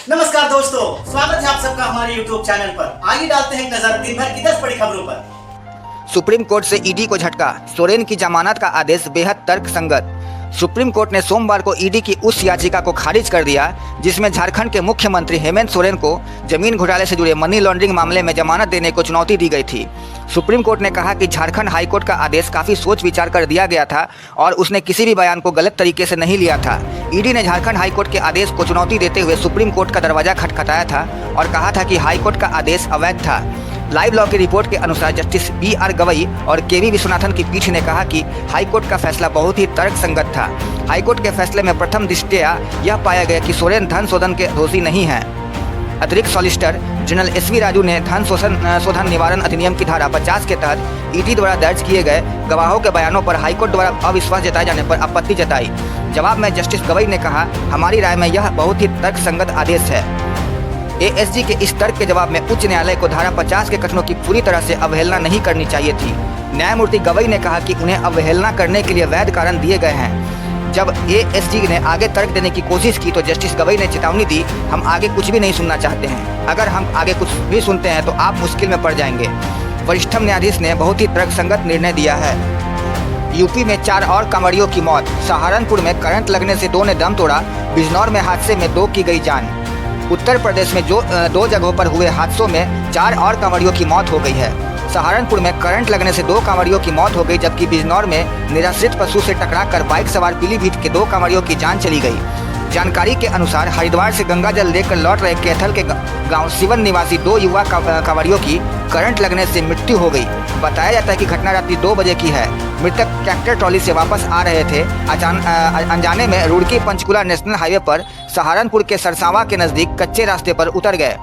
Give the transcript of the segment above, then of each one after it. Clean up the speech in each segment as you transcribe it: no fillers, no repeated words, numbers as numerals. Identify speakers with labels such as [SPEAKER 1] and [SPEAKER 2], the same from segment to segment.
[SPEAKER 1] नमस्कार दोस्तों, स्वागत है आप सबका हमारे YouTube चैनल पर। आइए डालते हैं एक नजर दिन भर की 10 बड़ी खबरों पर।
[SPEAKER 2] सुप्रीम कोर्ट से ईडी को झटका, सोरेन की जमानत का आदेश बेहद तर्कसंगत। सुप्रीम कोर्ट ने सोमवार को ईडी की उस याचिका को खारिज कर दिया जिसमें झारखंड के मुख्यमंत्री हेमंत सोरेन को जमीन घोटाले से जुड़े मनी लॉन्ड्रिंग मामले में जमानत देने को चुनौती दी गई थी। सुप्रीम कोर्ट ने कहा कि झारखंड हाईकोर्ट का आदेश काफ़ी सोच विचार कर दिया गया था और उसने किसी भी बयान को गलत तरीके से नहीं लिया था। ईडी ने झारखंड हाईकोर्ट के आदेश को चुनौती देते हुए सुप्रीम कोर्ट का दरवाजा खटखटाया था और कहा था कि हाईकोर्ट का आदेश अवैध था। लाइव लॉ की रिपोर्ट के अनुसार जस्टिस BR गवई और KV विश्वनाथन की पीठ ने कहा कि हाईकोर्ट का फैसला बहुत ही तर्कसंगत था। हाईकोर्ट के फैसले में प्रथम दृष्टया यह पाया गया कि सोरेन धन शोधन के दोषी नहीं हैं। अतिरिक्त सॉलिसिटर जनरल SV राजू ने धन शोधन निवारण अधिनियम की धारा 50 के तहत ईडी द्वारा दर्ज किए गए गवाहों के बयानों पर हाईकोर्ट द्वारा अविश्वास जताए जाने पर आपत्ति जताई। जवाब में जस्टिस गवई ने कहा, हमारी राय में यह बहुत ही तर्कसंगत आदेश है। ASG के इस तर्क के जवाब में उच्च न्यायालय को धारा 50 के कथनों की पूरी तरह से अवहेलना नहीं करनी चाहिए थी। न्यायमूर्ति गवई ने कहा कि उन्हें अवहेलना करने के लिए वैध कारण दिए गए हैं। जब ASG ने आगे तर्क देने की कोशिश की तो जस्टिस गवई ने चेतावनी दी, हम आगे कुछ भी नहीं सुनना चाहते हैं। अगर हम आगे कुछ भी सुनते हैं तो आप मुश्किल में पड़ जाएंगे। वरिष्ठतम न्यायाधीश ने बहुत ही तर्कसंगत निर्णय दिया है। यूपी में 4 और कांवड़ियों की मौत, सहारनपुर में करंट लगने से 2 ने दम तोड़ा, बिजनौर में हादसे में 2 की गई जान। उत्तर प्रदेश में 2 जगहों पर हुए हादसों में 4 और कांवड़ियों की मौत हो गई है। सहारनपुर में करंट लगने से 2 कांवड़ियों की मौत हो गई, जबकि बिजनौर में निराश्रित पशु से टकराकर बाइक सवार पीलीभीत के 2 कांवड़ियों की जान चली गई। जानकारी के अनुसार हरिद्वार से गंगा जल लेकर लौट रहे कैथल के गांव सिवन निवासी 2 युवा कांवड़ियों की करंट लगने से मृत्यु हो गई। बताया जाता है कि घटना रात्रि 2 बजे की है। मृतक ट्रैक्टर ट्रॉली से वापस आ रहे थे। अनजाने में रुड़की पंचकुला नेशनल हाईवे पर सहारनपुर के सरसावा के नज़दीक कच्चे रास्ते पर उतर गए।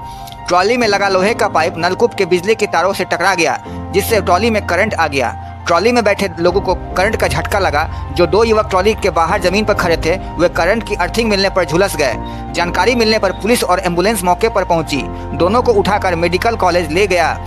[SPEAKER 2] ट्रॉली में लगा लोहे का पाइप नलकूप के बिजली के तारों से टकरा गया, जिससे ट्रॉली में करंट आ गया। ट्रॉली में बैठे लोगों को करंट का झटका लगा। जो 2 युवक ट्रॉली के बाहर जमीन पर खड़े थे वे करंट की अर्थिंग मिलने पर झुलस गए। जानकारी मिलने पर पुलिस और एम्बुलेंस मौके पर पहुंची। दोनों को उठाकर मेडिकल कॉलेज ले गया,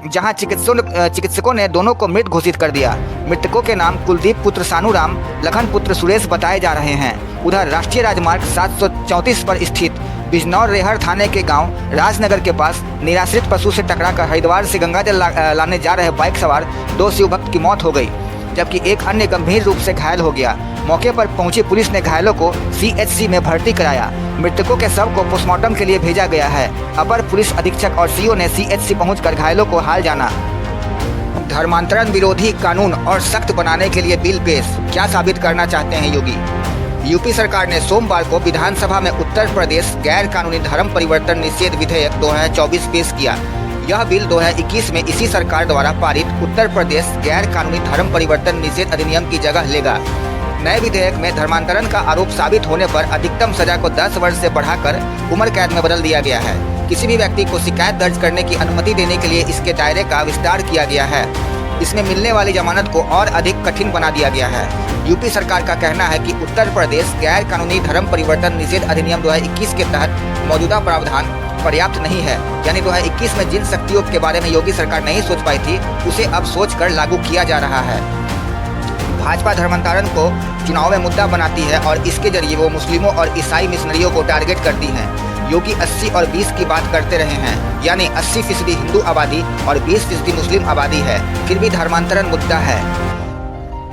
[SPEAKER 2] जहां चिकित्सकों ने दोनों को मृत घोषित कर दिया। मृतकों के नाम कुलदीप पुत्र सानूराम, लखन पुत्र सुरेश बताए जा रहे हैं। उधर राष्ट्रीय राजमार्ग 734 पर स्थित बिजनौर रेहर थाने के गांव राजनगर के पास निराश्रित पशु से टकराकर हरिद्वार से गंगाजल लाने जा रहे बाइक सवार 2 शिव भक्त की मौत हो गई, जबकि एक अन्य गंभीर रूप से घायल हो गया। मौके पर पहुंची पुलिस ने घायलों को CHC में भर्ती कराया। मृतकों के शव को पोस्टमार्टम के लिए भेजा गया है। अपर पुलिस अधीक्षक और CO ने CHC पहुंचकर घायलों को हाल जाना। धर्मांतरण विरोधी कानून और सख्त बनाने के लिए बिल पेश, क्या साबित करना चाहते हैं योगी? यूपी सरकार ने सोमवार को विधानसभा में उत्तर प्रदेश गैर कानूनी धर्म परिवर्तन निषेध विधेयक 2024 पेश किया। यह बिल 2021 में इसी सरकार द्वारा पारित उत्तर प्रदेश गैर कानूनी धर्म परिवर्तन निषेध अधिनियम की जगह लेगा। नए विधेयक में धर्मांतरण का आरोप साबित होने पर अधिकतम सजा को 10 वर्ष से बढ़ाकर उम्र कैद में बदल दिया गया है। किसी भी व्यक्ति को शिकायत दर्ज करने की अनुमति देने के लिए इसके दायरे का विस्तार किया गया है। इसमें मिलने वाली जमानत को और अधिक कठिन बना दिया गया है। यूपी सरकार का कहना है कि उत्तर प्रदेश गैर कानूनी धर्म परिवर्तन निषेध अधिनियम 2021 के तहत मौजूदा प्रावधान पर्याप्त नहीं है। यानी 2021 में जिन शक्तियों के बारे में योगी सरकार नहीं सोच पाई थी उसे अब सोचकर लागू किया जा रहा है। भाजपा धर्मांतरण को चुनाव में मुद्दा बनाती है और इसके जरिए वो मुस्लिमों और ईसाई मिशनरियों को टारगेट करती है। योगी 80 और 20 की बात करते रहे हैं, यानी 80% हिंदू आबादी और 20% मुस्लिम आबादी है, फिर भी धर्मांतरण मुद्दा है।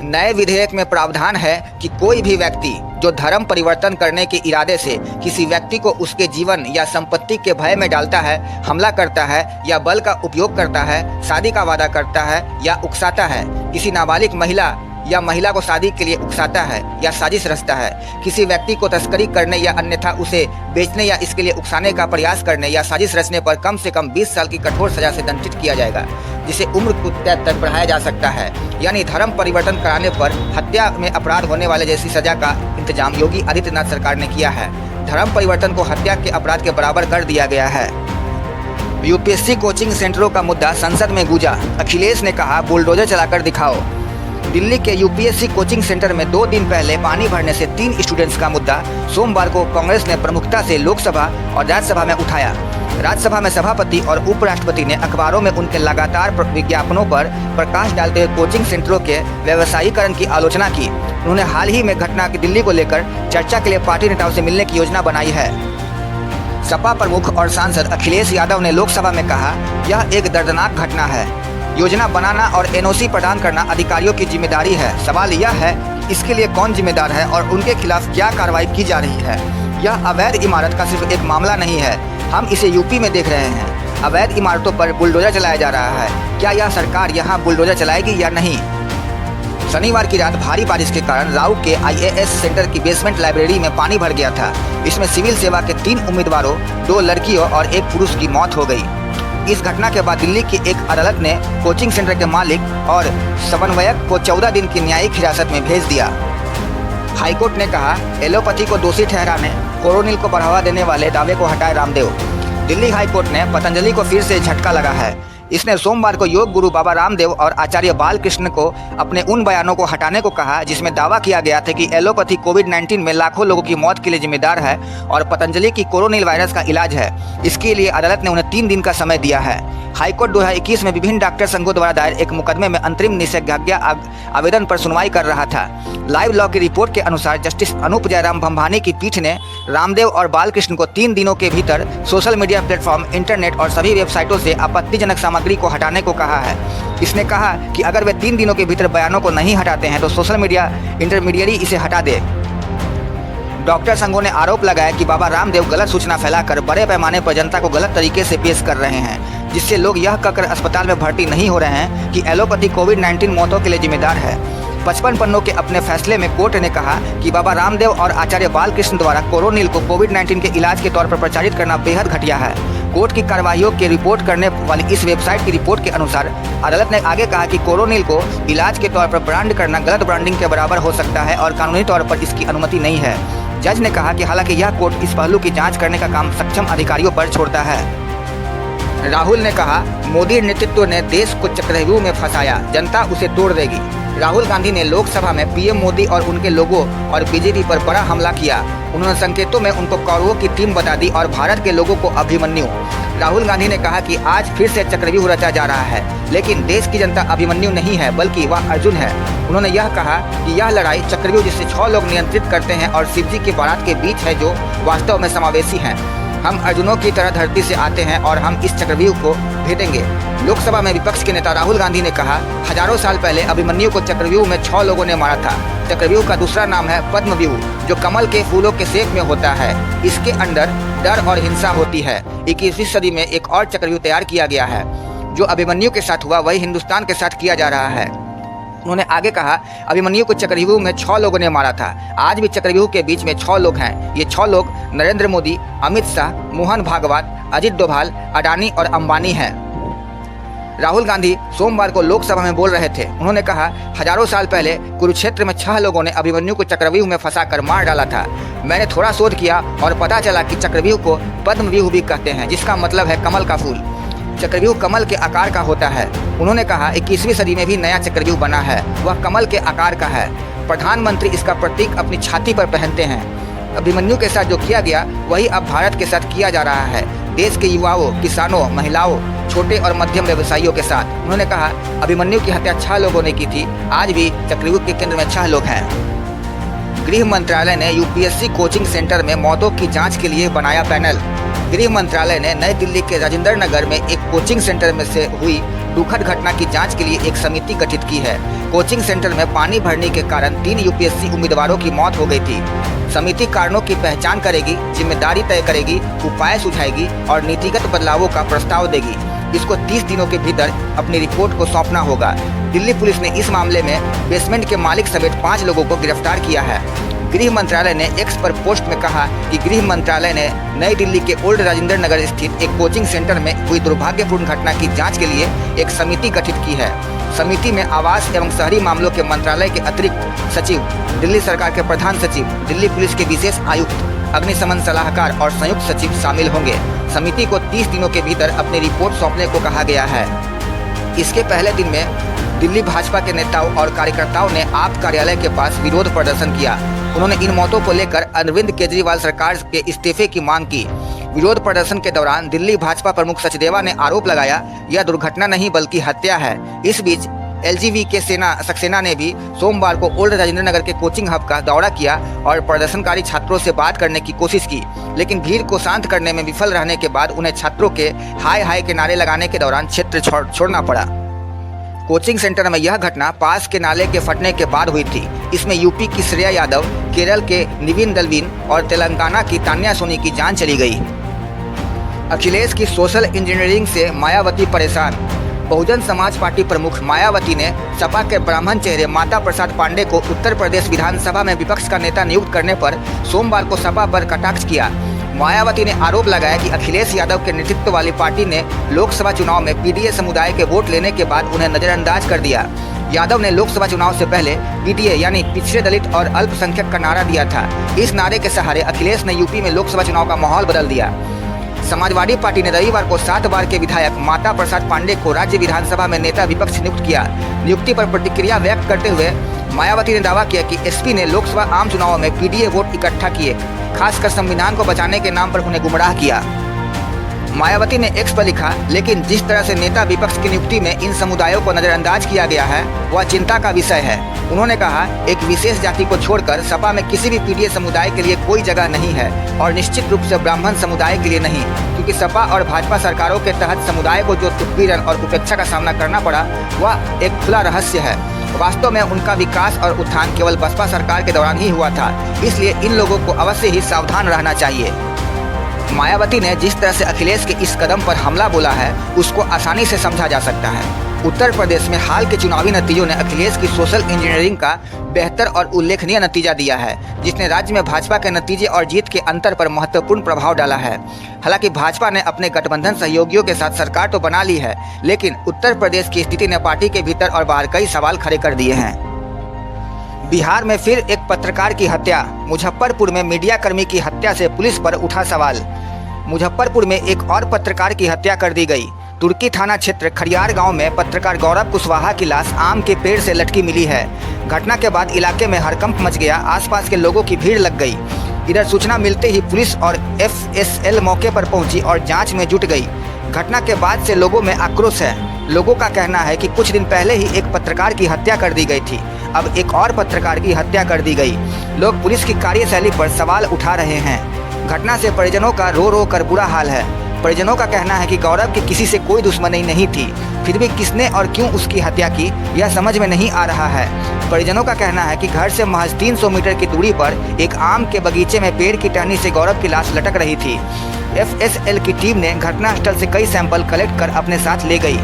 [SPEAKER 2] नए विधेयक में प्रावधान है कि कोई भी व्यक्ति जो धर्म परिवर्तन करने के इरादे से किसी व्यक्ति को उसके जीवन या संपत्ति के भय में डालता है, हमला करता है या बल का उपयोग करता है, शादी का वादा करता है या उकसाता है, किसी नाबालिग महिला या महिला को शादी के लिए उकसाता है या साजिश रचता है, किसी व्यक्ति को तस्करी करने या अन्यथा उसे बेचने या इसके लिए उकसाने का प्रयास करने या साजिश रचने पर कम से कम 20 साल की कठोर सजा से दंडित किया जाएगा, जिसे उम्र कैद तक बढ़ाया जा सकता है। यानी धर्म परिवर्तन कराने पर हत्या में अपराध होने वाले जैसी सजा का इंतजाम योगी आदित्यनाथ सरकार ने किया है। धर्म परिवर्तन को हत्या के अपराध के बराबर कर दिया गया है। UPSC कोचिंग सेंटरों का मुद्दा संसद में गूंजा, अखिलेश ने कहा बुलडोजर चलाकर दिखाओ। दिल्ली के UPSC कोचिंग सेंटर में 2 दिन पहले पानी भरने से 3 स्टूडेंट्स का मुद्दा सोमवार को कांग्रेस ने प्रमुखता से लोकसभा और राज्यसभा में उठाया। राज्यसभा में सभापति और उपराष्ट्रपति ने अखबारों में उनके लगातार विज्ञापनों पर प्रकाश डालते हुए कोचिंग सेंटरों के व्यवसायीकरण की आलोचना की। उन्होंने हाल ही में घटना की दिल्ली को लेकर चर्चा के लिए पार्टी नेताओं से मिलने की योजना बनाई है। सपा प्रमुख और सांसद अखिलेश यादव ने लोकसभा में कहा, यह एक दर्दनाक घटना है। योजना बनाना और एनओसी प्रदान करना अधिकारियों की जिम्मेदारी है। सवाल यह है इसके लिए कौन जिम्मेदार है और उनके खिलाफ क्या कार्रवाई की जा रही है। यह अवैध इमारत का सिर्फ एक मामला नहीं है, हम इसे यूपी में देख रहे हैं। अवैध इमारतों पर बुलडोजर चलाया जा रहा है। क्या यह सरकार यहाँ बुलडोजर चलाएगी या नहीं। शनिवार की रात भारी बारिश के कारण राउ के IAS सेंटर की बेसमेंट लाइब्रेरी में पानी भर गया था। इसमें सिविल सेवा के 3 उम्मीदवारों, 2 लड़कियों और 1 पुरुष की मौत हो गई। इस घटना के बाद दिल्ली की एक अदालत ने कोचिंग सेंटर के मालिक और समन्वयक को 14 दिन की न्यायिक हिरासत में भेज दिया। हाईकोर्ट ने कहा, एलोपैथी को दोषी ठहराने, कोरोनिल को बढ़ावा देने वाले दावे को हटाए रामदेव। दिल्ली हाईकोर्ट ने पतंजलि को फिर से झटका लगा है। इसने सोमवार को योग गुरु बाबा रामदेव और आचार्य बालकृष्ण को अपने उन बयानों को हटाने को कहा जिसमें दावा किया गया था कि एलोपैथी कोविड-19 में लाखों लोगों की मौत के लिए जिम्मेदार है और पतंजलि की कोरोनिल वायरस का इलाज है। इसके लिए अदालत ने उन्हें 3 दिन का समय दिया है। हाईकोर्ट 2021 में विभिन्न डॉक्टर संघों द्वारा दायर एक मुकदमे में अंतरिम निषेधाज्ञा आवेदन पर सुनवाई कर रहा था। लाइव लॉ की रिपोर्ट के अनुसार जस्टिस अनूप जयराम भंभानी की पीठ ने रामदेव और बालकृष्ण को 3 दिनों के भीतर सोशल मीडिया प्लेटफॉर्म, इंटरनेट और सभी वेबसाइटों से आपत्तिजनक सामग्री को हटाने को कहा है। इसने कहा कि अगर वे 3 दिनों के भीतर बयानों को नहीं हटाते हैं तो सोशल मीडिया इंटरमीडियरी इसे हटा दे। डॉक्टर संघों ने आरोप लगाया कि बाबा रामदेव गलत सूचना फैलाकर बड़े पैमाने पर जनता को गलत तरीके से पेश कर रहे हैं, जिससे लोग यह कहकर अस्पताल में भर्ती नहीं हो रहे हैं कि एलोपैथी कोविड-19 मौतों के लिए जिम्मेदार है। 55 पन्नों के अपने फैसले में कोर्ट ने कहा कि बाबा रामदेव और आचार्य बालकृष्ण द्वारा कोरोनिल को कोविड-19 के इलाज के तौर पर प्रचारित करना बेहद घटिया है। कोर्ट की कार्रवाइयों के रिपोर्ट करने वाली इस वेबसाइट की रिपोर्ट के अनुसार अदालत ने आगे कहा कि कोरोनिल को इलाज के तौर पर ब्रांड करना गलत ब्रांडिंग के बराबर हो सकता है और कानूनी तौर पर इसकी अनुमति नहीं है। जज ने कहा कि हालांकि यह कोर्ट इस पहलू की जांच करने का काम सक्षम अधिकारियों पर छोड़ता है। राहुल ने कहा, मोदी नेतृत्व ने देश को चक्रव्यूह में फंसाया, जनता उसे तोड़ देगी। राहुल गांधी ने लोकसभा में पीएम मोदी और उनके लोगों और बीजेपी पर बड़ा हमला किया। उन्होंने संकेतों में उनको कौरवों की टीम बता दी और भारत के लोगों को अभिमन्यु। राहुल गांधी ने कहा कि आज फिर से चक्रव्यूह रचा जा रहा है, लेकिन देश की जनता अभिमन्यु नहीं है बल्कि वह अर्जुन है। उन्होंने यह कहा कि यह लड़ाई चक्रव्यूह जिसे 6 लोग नियंत्रित करते हैं और शिवजी की बारात के बीच है, जो वास्तव में समावेशी हैं। हम अर्जुनों की तरह धरती से आते हैं और हम इस चक्रव्यूह को भेदेंगे। लोकसभा में विपक्ष के नेता राहुल गांधी ने कहा, हजारों साल पहले अभिमन्यु को चक्रव्यूह में 6 लोगों ने मारा था। चक्रव्यूह का दूसरा नाम है पद्मव्यूह, जो कमल के फूलों के सेक में होता है। इसके अंदर डर और हिंसा होती है। 21वीं सदी में एक और चक्रव्यूह तैयार किया गया है। जो अभिमन्यु के साथ हुआ वही हिंदुस्तान के साथ किया जा रहा है। उन्होंने आगे कहा, अभिमन्यु को चक्रव्यूह में 6 लोगों ने मारा था। आज भी चक्रव्यूह के बीच में 6 लोग हैं। ये 6 लोग नरेंद्र मोदी, अमित शाह, मोहन भागवत, अजित डोभाल, अडानी और अंबानी हैं। राहुल गांधी सोमवार को लोकसभा में बोल रहे थे। उन्होंने कहा, हजारों साल पहले कुरुक्षेत्र में 6 लोगों ने अभिमन्यु को चक्रव्यूह में फंसाकर मार डाला था। मैंने थोड़ा शोध किया और पता चला कि चक्रव्यूह को पद्मव्यूह भी कहते हैं, जिसका मतलब है कमल का फूल। चक्रव्यूह कमल के आकार का होता है। उन्होंने कहा, 21वीं सदी में भी नया चक्रव्यूह बना है, वह कमल के आकार का है। प्रधानमंत्री इसका प्रतीक अपनी छाती पर पहनते हैं। अभिमन्यु के साथ जो किया गया वही अब भारत के साथ किया जा रहा है, देश के युवाओं, किसानों, महिलाओं, छोटे और मध्यम व्यवसायियों के साथ। उन्होंने कहा, अभिमन्यु की हत्या 6 लोगों ने की थी। आज भी चक्रव्यूह के केंद्र में 6 लोग हैं। गृह मंत्रालय ने यूपीएससी कोचिंग सेंटर में मौतों की जांच के लिए बनाया पैनल। गृह मंत्रालय ने नई दिल्ली के राजेंद्र नगर में एक कोचिंग सेंटर में से हुई दुखद घटना की जांच के लिए एक समिति गठित की है। कोचिंग सेंटर में पानी भरने के कारण 3 यूपीएससी उम्मीदवारों की मौत हो गई थी। समिति कारणों की पहचान करेगी, जिम्मेदारी तय करेगी, उपाय सुझाएगी और नीतिगत बदलावों का प्रस्ताव देगी। इसको 30 दिनों के भीतर अपनी रिपोर्ट को सौंपना होगा। दिल्ली पुलिस ने इस मामले में बेसमेंट के मालिक समेत 5 लोगों को गिरफ्तार किया है। गृह मंत्रालय ने एक्स पर पोस्ट में कहा कि गृह मंत्रालय ने नई दिल्ली के ओल्ड राजेंद्र नगर स्थित एक कोचिंग सेंटर में हुई दुर्भाग्यपूर्ण घटना की जांच के लिए एक समिति गठित की है। समिति में आवास एवं शहरी मामलों के मंत्रालय के अतिरिक्त सचिव, दिल्ली सरकार के प्रधान सचिव, दिल्ली पुलिस के विशेष आयुक्त, अग्निशमन सलाहकार और संयुक्त सचिव शामिल होंगे। समिति को 30 दिनों के भीतर अपनी रिपोर्ट सौंपने को कहा गया है। इसके पहले दिन में दिल्ली भाजपा के नेताओं और कार्यकर्ताओं ने आप कार्यालय के पास विरोध प्रदर्शन किया। उन्होंने इन मौतों को लेकर अरविंद केजरीवाल सरकार के इस्तीफे की मांग की। विरोध प्रदर्शन के दौरान दिल्ली भाजपा प्रमुख सचदेवा ने आरोप लगाया, यह दुर्घटना नहीं बल्कि हत्या है। इस बीच एलजीवी के सक्सेना ने भी सोमवार को ओल्ड राजेंद्र नगर के कोचिंग हब का दौरा किया और प्रदर्शनकारी छात्रों से बात करने की कोशिश की, लेकिन भीड़ को शांत करने में विफल रहने के बाद उन्हें छात्रों के हाय हाय के नारे लगाने के दौरान क्षेत्र छोड़ना पड़ा। कोचिंग सेंटर में यह घटना पास के नाले के फटने के बाद हुई थी। इसमें यूपी की श्रेया यादव, केरल के निविन दलविन और तेलंगाना की तान्या सोनी की जान चली गई। अखिलेश की सोशल इंजीनियरिंग से मायावती परेशान। बहुजन समाज पार्टी प्रमुख मायावती ने सपा के ब्राह्मण चेहरे माता प्रसाद पांडे को उत्तर प्रदेश विधानसभा में विपक्ष का नेता नियुक्त करने पर सोमवार को सपा पर कटाक्ष किया। मायावती ने आरोप लगाया कि अखिलेश यादव के नेतृत्व वाली पार्टी ने लोकसभा चुनाव में पीडीए समुदाय के वोट लेने के बाद उन्हें नजरअंदाज कर दिया। यादव ने लोकसभा चुनाव से पहले पीडीए यानी पिछड़े दलित और अल्पसंख्यक का नारा दिया था। इस नारे के सहारे अखिलेश ने यूपी में लोकसभा चुनाव का माहौल बदल दिया। समाजवादी पार्टी ने रविवार को 7 बार के विधायक माता प्रसाद पांडे को राज्य विधानसभा में नेता विपक्ष नियुक्त किया। नियुक्ति पर प्रतिक्रिया व्यक्त करते हुए मायावती ने दावा किया कि एसपी ने लोकसभा आम चुनावों में पीडीए वोट इकट्ठा किए, खासकर संविधान को बचाने के नाम पर उन्हें गुमराह किया। मायावती ने एक्स पर लिखा, लेकिन जिस तरह से नेता विपक्ष की नियुक्ति में इन समुदायों को नजरअंदाज किया गया है वह चिंता का विषय है। उन्होंने कहा, एक विशेष जाति को छोड़कर सपा में किसी भी पीडीए समुदाय के लिए कोई जगह नहीं है और निश्चित रूप से ब्राह्मण समुदाय के लिए नहीं, क्योंकि सपा और भाजपा सरकारों के तहत समुदाय को जो उत्पीड़न और उपेक्षा का सामना करना पड़ा वह एक खुला रहस्य है। वास्तव में उनका विकास और उत्थान केवल बसपा सरकार के दौरान ही हुआ था, इसलिए इन लोगों को अवश्य ही सावधान रहना चाहिए। मायावती ने जिस तरह से अखिलेश के इस कदम पर हमला बोला है उसको आसानी से समझा जा सकता है। उत्तर प्रदेश में हाल के चुनावी नतीजों ने अखिलेश की सोशल इंजीनियरिंग का बेहतर और उल्लेखनीय नतीजा दिया है, जिसने राज्य में भाजपा के नतीजे और जीत के अंतर पर महत्वपूर्ण प्रभाव डाला है। हालांकि भाजपा ने अपने गठबंधन सहयोगियों के साथ सरकार तो बना ली है, लेकिन उत्तर प्रदेश की स्थिति ने पार्टी के भीतर और बाहर कई सवाल खड़े कर दिए हैं। बिहार में फिर एक पत्रकार की हत्या। मुजफ्फरपुर में मीडिया कर्मी की हत्या से पुलिस पर उठा सवाल। मुजफ्फरपुर में एक और पत्रकार की हत्या कर दी गई। तुर्की थाना क्षेत्र खरियार गांव में पत्रकार गौरव कुशवाहा की लाश आम के पेड़ से लटकी मिली है। घटना के बाद इलाके में हड़कंप मच गया, आसपास के लोगों की भीड़ लग गई। इधर सूचना मिलते ही पुलिस और एफएसएल मौके पर पहुंची और जांच में जुट गई। घटना के बाद से लोगों में आक्रोश है। लोगों का कहना है कि कुछ दिन पहले ही एक पत्रकार की हत्या कर दी गई थी, अब एक और पत्रकार की हत्या कर दी गई। लोग पुलिस की कार्यशैली पर सवाल उठा रहे हैं। घटना से परिजनों का रो रो कर बुरा हाल है। परिजनों का कहना है कि गौरव की किसी से कोई दुश्मनी नहीं थी, फिर भी किसने और क्यों उसकी हत्या की यह समझ में नहीं आ रहा है। परिजनों का कहना है कि घर से महज 300 मीटर की दूरी पर एक आम के बगीचे में पेड़ की टहनी से गौरव की लाश लटक रही थी। एफएसएल की टीम ने घटनास्थल से कई सैंपल कलेक्ट कर अपने साथ ले गई।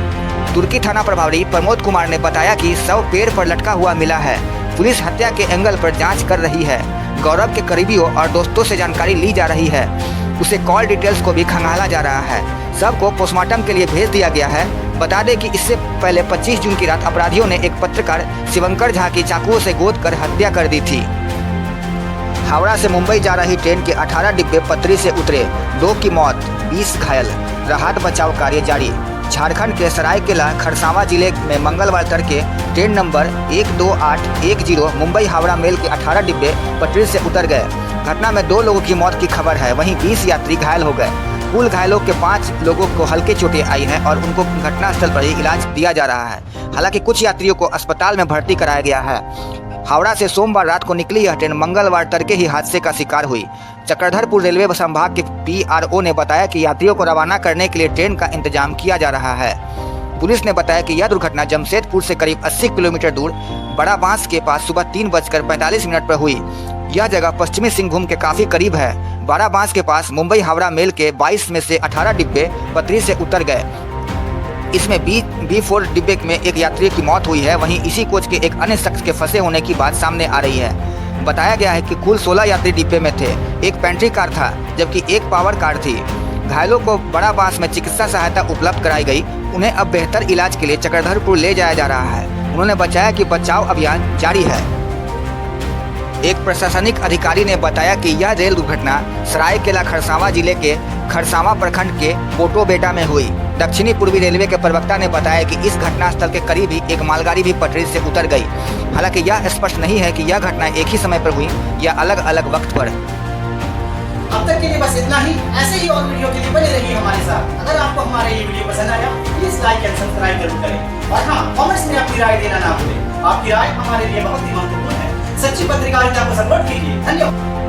[SPEAKER 2] तुर्की थाना प्रभारी प्रमोद कुमार ने बताया कि शव पेड़ पर लटका हुआ मिला है। पुलिस हत्या के एंगल पर जांच कर रही है। गौरव के करीबियों और दोस्तों से जानकारी ली जा रही है। उसे कॉल डिटेल्स को भी खंगाला जा रहा है। सबको पोस्टमार्टम के लिए भेज दिया गया है। बता दें कि इससे पहले 25 जून की रात अपराधियों ने एक पत्रकार शिवंकर झा की चाकुओं से गोद कर हत्या कर दी थी। हावड़ा से मुंबई जा रही ट्रेन के 18 डिब्बे पटरी से उतरे, 2 की मौत, 20 घायल। राहत बचाव कार्य जारी। झारखंड के सरायकेला खरसावां जिले में मंगलवार तड़के train number 12810 Mumbai Howrah mail के 18 डिब्बे पटरी से उतर गए। घटना में 2 लोगों की मौत की खबर है, वहीं 20 यात्री घायल हो गए। कुल घायलों के 5 लोगों को हल्के चोटें आई हैं और उनको घटनास्थल पर ही इलाज दिया जा रहा है। हालांकि कुछ यात्रियों को अस्पताल में भर्ती कराया गया है। हावड़ा से सोमवार रात को निकली यह ट्रेन मंगलवार तड़के ही हादसे का शिकार हुई। चक्रधरपुर रेलवे संभाग के पीआरओ ने बताया कि यात्रियों को रवाना करने के लिए ट्रेन का इंतजाम किया जा रहा है। पुलिस ने बताया कि यह दुर्घटना जमशेदपुर से करीब 80 किलोमीटर दूर बड़ा बांस के पास सुबह 3:45 पर हुई। यह जगह पश्चिमी सिंहभूम के काफी करीब है। बड़ा बांस के पास मुंबई हावड़ा मेल के 22 में से 18 डिब्बे पटरी से उतर गए। इसमें B4 डिब्बे में एक यात्री की मौत हुई है, वहीं इसी कोच के एक अन्य शख्स के फंसे होने की बात सामने आ रही है। बताया गया है कि कुल 16 यात्री डिब्बे में थे। एक पेंट्री कार था जबकि एक पावर कार थी। घायलों को बड़ा बांस में चिकित्सा सहायता उपलब्ध कराई गई। उन्हें अब बेहतर इलाज के लिए चक्रधरपुर ले जाया जा रहा है। उन्होंने बताया कि बचाव अभियान जारी है। एक प्रशासनिक अधिकारी ने बताया कि यह रेल दुर्घटना सरायकेला खरसावां जिले के खरसावां प्रखंड के पोटोबेटा में हुई। दक्षिणी पूर्वी रेलवे के प्रवक्ता ने बताया कि इस घटनास्थल के करीब ही एक मालगाड़ी भी पटरी से उतर गई। हालांकि यह स्पष्ट नहीं है कि यह घटना एक ही समय पर हुई या अलग अलग वक्त पर।
[SPEAKER 1] अब तक के लिए बस इतना ही। ऐसे ही और वीडियो के लिए बने रहिए हमारे साथ। अगर आपको हमारा ये वीडियो पसंद आया प्लीज लाइक एंड सब्सक्राइब जरूर करें। और हाँ, कमेंट्स में अपनी राय देना ना भूलें। आपकी राय हमारे लिए बहुत ही महत्वपूर्ण है। सच्ची पत्रकारिता को सपोर्ट कीजिए। धन्यवाद।